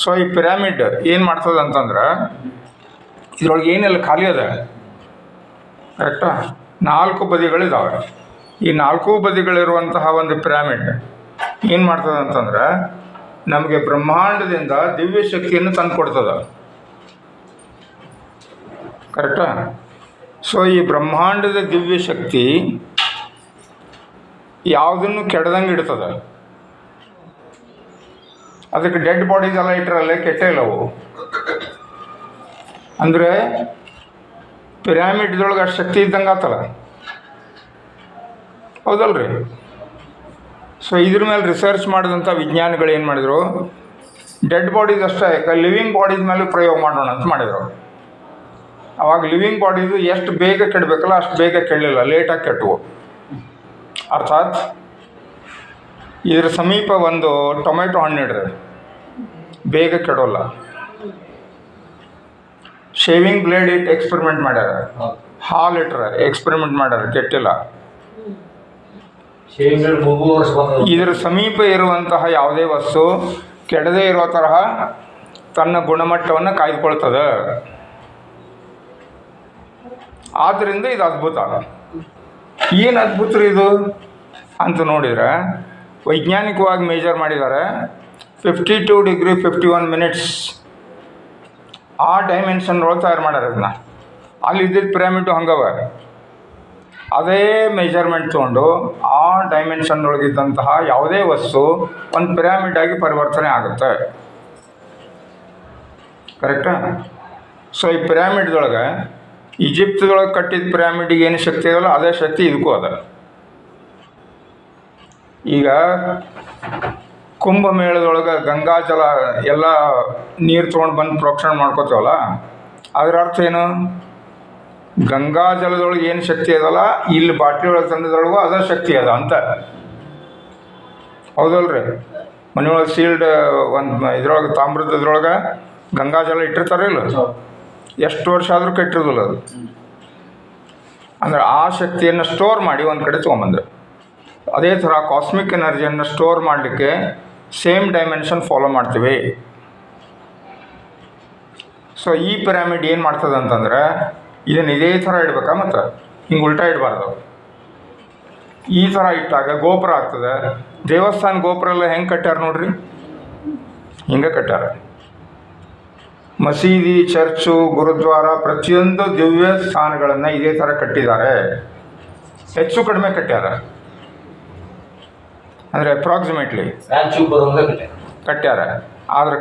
So ಈ pyramid ಏನು ಮಾಡ್ತದೆ ಅಂತಂದ್ರೆ ಇದ್ರೊಳಗೆ ಏನೆಲ್ಲ ಖಾಲಿ ಅದ ಕರೆಕ್ಟಾ, 4 ಬದಿಗಳಿದ್ದಾವೆ. ಈ 4 ಬದಿಗಳಿರುವಂತಹ ಒಂದು ಪಿರಾಮಿಡ್ ಏನು ಮಾಡ್ತದೆ ಅಂತಂದ್ರೆ ನಮಗೆ ಬ್ರಹ್ಮಾಂಡದಿಂದ ದಿವ್ಯ ಶಕ್ತಿಯನ್ನು ತಂದು ಕೊಡ್ತದೆ. ಕರೆಕ್ಟಾ. ಸೊ ಈ ಬ್ರಹ್ಮಾಂಡದ ದಿವ್ಯ ಶಕ್ತಿ ಯಾವುದನ್ನು ಕೆಡದಂಗೆ ಇಡ್ತದೆ. ಅದಕ್ಕೆ ಡೆಡ್ ಬಾಡೀಸ್ ಎಲ್ಲ ಇಟ್ಟರಲ್ಲೇ ಕೆಟ್ಟೇ ಇಲ್ಲವು. ಅಂದರೆ ಪಿರಾಮಿಡ್ದೊಳಗೆ ಅಷ್ಟು ಶಕ್ತಿ ಇದ್ದಂಗೆ ಆತಲ್ಲ, ಹೌದಲ್ರಿ. ಸೊ ಇದ್ರ ಮೇಲೆ ರಿಸರ್ಚ್ ಮಾಡಿದಂಥ ವಿಜ್ಞಾನಿಗಳು ಏನು ಮಾಡಿದರು, ಡೆಡ್ ಬಾಡೀಸ್ ಅಷ್ಟೇ ಲಿವಿಂಗ್ ಬಾಡೀಸ್ ಮೇಲೆ ಪ್ರಯೋಗ ಮಾಡೋಣ ಅಂತ ಮಾಡಿದರು. ಅವಾಗ ಲಿವಿಂಗ್ ಬಾಡೀಸು ಎಷ್ಟು ಬೇಗ ಕೆಡಬೇಕಲ್ಲ ಅಷ್ಟು ಬೇಗ ಕೆಡಲಿಲ್ಲ, ಲೇಟಾಗಿ ಕೆಟ್ಟವು. ಅರ್ಥಾತ್ ಇದ್ರ ಸಮೀಪ ಒಂದು ಟೊಮೆಟೊ ಹಣ್ಣು ಇಡ್ರಿ, ಬೇಗ ಕೆಡೋಲ್ಲ. ಶೇವಿಂಗ್ ಬ್ಲೇಡ್ ಇಟ್ಟು ಎಕ್ಸ್ಪೆರಿಮೆಂಟ್ ಮಾಡ್ಯಾರ, ಹಾಲು ಇಟ್ರೆ ಎಕ್ಸ್ಪೆರಿಮೆಂಟ್ ಮಾಡ್ಯಾರ, ಕೆಟ್ಟಿಲ್ಲ. ಇದರ ಸಮೀಪ ಇರುವಂತಹ ಯಾವುದೇ ವಸ್ತು ಕೆಡದೇ ಇರೋ ತರಹ ತನ್ನ ಗುಣಮಟ್ಟವನ್ನು ಕಾಯ್ದುಕೊಳ್ತದೆ. ಆದ್ದರಿಂದ ಇದು ಅದ್ಭುತ. ಏನು ಅದ್ಭುತ ರೀ ಇದು ಅಂತ ನೋಡಿದರೆ, ವೈಜ್ಞಾನಿಕವಾಗಿ ಮೇಜರ್ ಮಾಡಿದ್ದಾರೆ. 52 ಡಿಗ್ರಿ 51 ಮಿನಿಟ್ಸ್ ಆ ಡೈಮೆನ್ಷನ್ ಒಳಗೆ ತಯಾರು ಮಾಡ್ಯಾರ ಇದನ್ನ. ಅಲ್ಲಿ ಇದ್ದಿದ್ದು ಪಿರಾಮಿಡು ಹಂಗವ, ಅದೇ ಮೆಜರ್ಮೆಂಟ್ ತೊಗೊಂಡು ಆ ಡೈಮೆನ್ಷನ್ ಒಳಗಿದ್ದಂತಹ ಯಾವುದೇ ವಸ್ತು ಒಂದು ಪಿರಾಮಿಡ್ ಆಗಿ ಪರಿವರ್ತನೆ ಆಗುತ್ತೆ. ಕರೆಕ್ಟಾ. ಸೊ ಈ ಪಿರಾಮಿಡ್ದೊಳಗೆ ಈಜಿಪ್ಟ್ದೊಳಗೆ ಕಟ್ಟಿದ ಪಿರಾಮಿಡ್ಗೆ ಏನು ಶಕ್ತಿ ಇದಲ್ಲ ಅದೇ ಶಕ್ತಿ ಇದಕ್ಕೂ ಅದ. ಈಗ ಕುಂಭಮೇಳದೊಳಗೆ ಗಂಗಾಜಲ ಎಲ್ಲ ನೀರು ತೊಗೊಂಡು ಬಂದು ಪ್ರೋಕ್ಷಣೆ ಮಾಡ್ಕೋತೀವಲ್ಲ, ಅದರ ಅರ್ಥ ಏನು, ಗಂಗಾಜಲದೊಳಗೆ ಏನು ಶಕ್ತಿ ಅದಲ್ಲ ಇಲ್ಲಿ ಬಾಟ್ಲಿ ಒಳಗೆ ತಂದದ್ರೊಳಗೂ ಅದೇ ಶಕ್ತಿ ಅದ ಅಂತ, ಹೌದಲ್ರಿ. ಮನೆಯೊಳಗೆ ಸೀಲ್ಡ್ ಒಂದು ಇದ್ರೊಳಗೆ ತಾಮ್ರದೊಳಗೆ ಗಂಗಾಜಲ ಇಟ್ಟಿರ್ತಾರೆ ಇಲ್ಲ, ಎಷ್ಟು ವರ್ಷ ಆದರೂ ಕೆಟ್ಟಿರೋದಿಲ್ಲ ಅದು. ಅಂದರೆ ಆ ಶಕ್ತಿಯನ್ನು ಸ್ಟೋರ್ ಮಾಡಿ ಒಂದು ಕಡೆ ತೊಗೊಂಬಂದ್ರೆ, ಅದೇ ಥರ ಕಾಸ್ಮಿಕ್ ಎನರ್ಜಿಯನ್ನು ಸ್ಟೋರ್ ಮಾಡಲಿಕ್ಕೆ ಸೇಮ್ ಡೈಮೆನ್ಷನ್ ಫಾಲೋ ಮಾಡ್ತೀವಿ. ಸೊ ಈ ಪಿರಾಮಿಡ್ ಏನು ಮಾಡ್ತದೆ ಅಂತಂದರೆ ಇದನ್ನು ಇದೇ ಥರ ಇಡ್ಬೇಕಾ, ಮತ್ತು ಹಿಂಗೆ ಉಲ್ಟಾ ಇಡಬಾರ್ದು. ಈ ಥರ ಇಟ್ಟಾಗ ಗೋಪುರ ಆಗ್ತದೆ. ದೇವಸ್ಥಾನ ಗೋಪುರ ಎಲ್ಲ ಹೆಂಗೆ ಕಟ್ಟ್ಯಾರ ನೋಡ್ರಿ, ಹಿಂಗೆ ಕಟ್ಟ್ಯಾರ. ಮಸೀದಿ, ಚರ್ಚು, ಗುರುದ್ವಾರ ಪ್ರತಿಯೊಂದು ದಿವ್ಯ ಸ್ಥಾನಗಳನ್ನು ಇದೇ ಥರ ಕಟ್ಟಿದ್ದಾರೆ. ಹೆಚ್ಚು ಕಡಿಮೆ ಕಟ್ಟ್ಯಾರ, ಅಂದರೆ ಅಪ್ರಾಕ್ಸಿಮೇಟ್ಲಿ ಕಟ್ಟ್ಯಾರ. ಆದರೆ